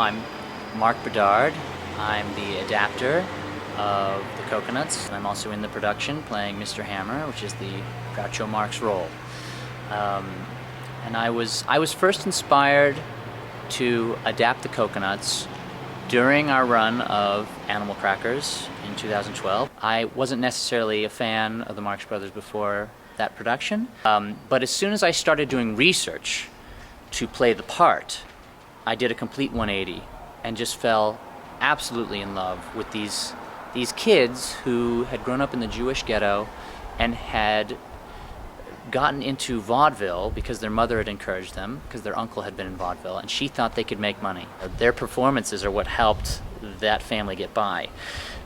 I'm Mark Bedard. I'm the adapter of the Cocoanuts. I'm also in the production playing Mr. Hammer, which is the Groucho Marx role. And I was first inspired to adapt the Cocoanuts during our run of Animal Crackers in 2012. I wasn't necessarily a fan of the Marx Brothers before that production, but as soon as I started doing research to play the part, I did a complete 180 and just fell absolutely in love with these kids who had grown up in the Jewish ghetto and had gotten into vaudeville because their mother had encouraged them, because their uncle had been in vaudeville, and she thought they could make money. Their performances are what helped that family get by.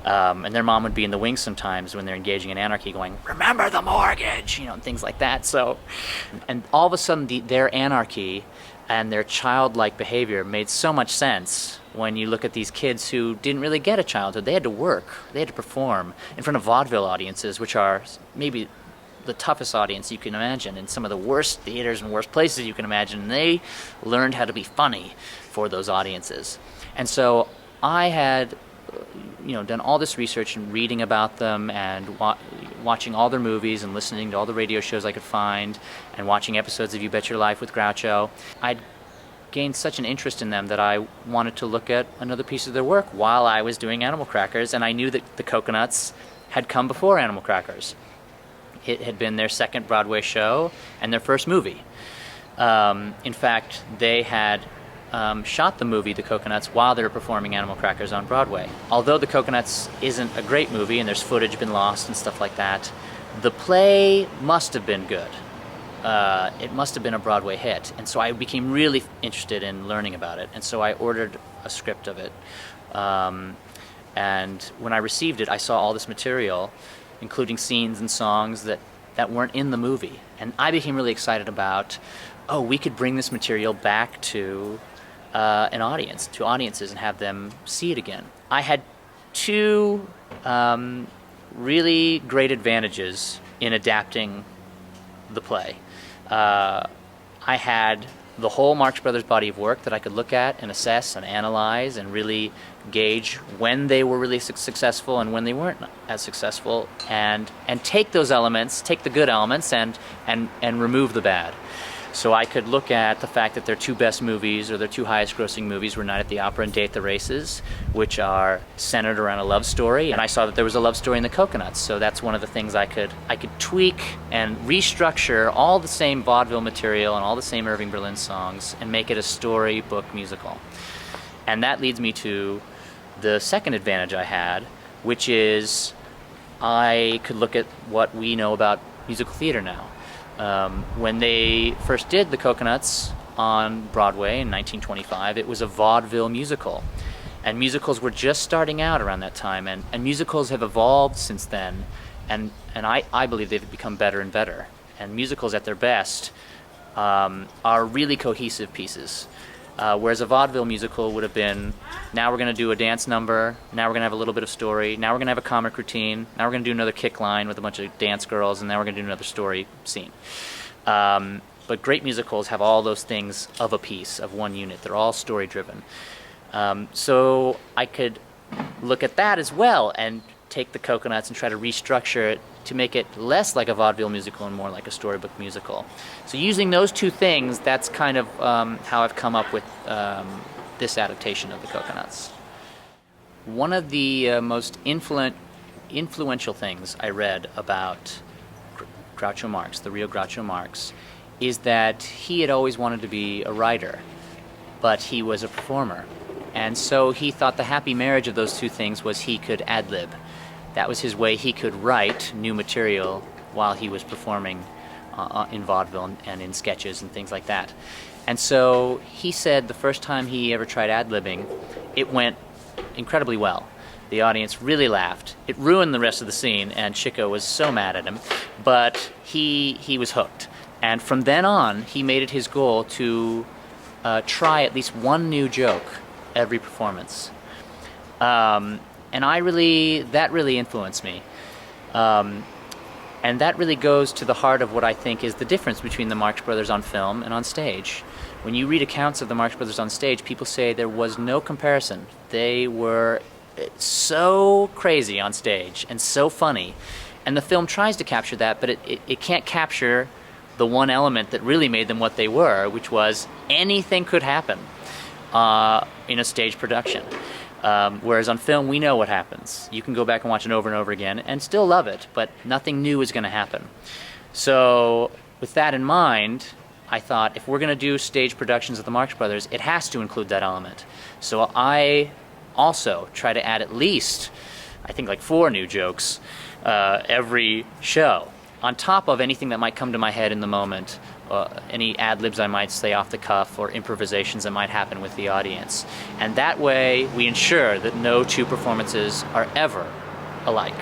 And their mom would be in the wings sometimes when they're engaging in anarchy going, "Remember the mortgage," and things like that. So, and all of a sudden their anarchy and their childlike behavior made so much sense when you look at these kids who didn't really get a childhood. They had to work, they had to perform in front of vaudeville audiences, which are maybe the toughest audience you can imagine, in some of the worst theaters and worst places you can imagine. And they learned how to be funny for those audiences. And so I had done all this research and reading about them and watching all their movies and listening to all the radio shows I could find and watching episodes of You Bet Your Life with Groucho. I'd gained such an interest in them that I wanted to look at another piece of their work while I was doing Animal Crackers, and I knew that the Cocoanuts had come before Animal Crackers. It had been their second Broadway show and their first movie. In fact, they had shot the movie The Cocoanuts while they were performing Animal Crackers on Broadway. Although The Cocoanuts isn't a great movie and there's footage been lost and stuff like that, the play must have been good. It must have been a Broadway hit. And so I became really interested in learning about it. And so I ordered a script of it. And when I received it, I saw all this material, including scenes and songs that weren't in the movie. And I became really excited about, we could bring this material back to an audience, to audiences, and have them see it again. I had two really great advantages in adapting the play. I had the whole Marx Brothers body of work that I could look at and assess and analyze and really gauge when they were really successful and when they weren't as successful, and take those elements, take the good elements and remove the bad. So I could look at the fact that their two best movies, or their two highest grossing movies, were Night at the Opera and Day at the Races, which are centered around a love story. And I saw that there was a love story in the Cocoanuts. So that's one of the things I could tweak and restructure all the same vaudeville material and all the same Irving Berlin songs and make it a storybook musical. And that leads me to the second advantage I had, which is I could look at what we know about musical theater now. When they first did the Cocoanuts on Broadway in 1925, it was a vaudeville musical. And musicals were just starting out around that time, and musicals have evolved since then, and I believe they've become better and better. And musicals at their best are really cohesive pieces. Whereas a vaudeville musical would have been, now we're going to do a dance number, now we're going to have a little bit of story, now we're going to have a comic routine, now we're going to do another kick line with a bunch of dance girls, and now we're going to do another story scene. But great musicals have all those things of a piece, of one unit. They're all story driven. So I could look at that as well and take the Cocoanuts and try to restructure it to make it less like a vaudeville musical and more like a storybook musical. So using those two things, that's kind of how I've come up with this adaptation of the Cocoanuts. One of the most influential things I read about Groucho Marx, the real Groucho Marx, is that he had always wanted to be a writer, but he was a performer. And so he thought the happy marriage of those two things was he could ad-lib. That was his way he could write new material while he was performing in vaudeville and in sketches and things like that. And so he said the first time he ever tried ad-libbing, it went incredibly well. The audience really laughed. It ruined the rest of the scene, and Chico was so mad at him, but he was hooked. And from then on, he made it his goal to try at least one new joke every performance. And that really influenced me. And that really goes to the heart of what I think is the difference between the Marx Brothers on film and on stage. when you read accounts of the Marx Brothers on stage, people say there was no comparison. They were so crazy on stage and so funny. And the film tries to capture that, but it can't capture the one element that really made them what they were, which was anything could happen in a stage production. Whereas on film, we know what happens. You can go back and watch it over and over again and still love it, but nothing new is going to happen. So with that in mind, I thought if we're going to do stage productions of the Marx Brothers, it has to include that element. So I also try to add at least, I think, like 4 new jokes every show, on top of anything that might come to my head in the moment, any ad-libs I might say off the cuff, or improvisations that might happen with the audience. And that way we ensure that no 2 performances are ever alike.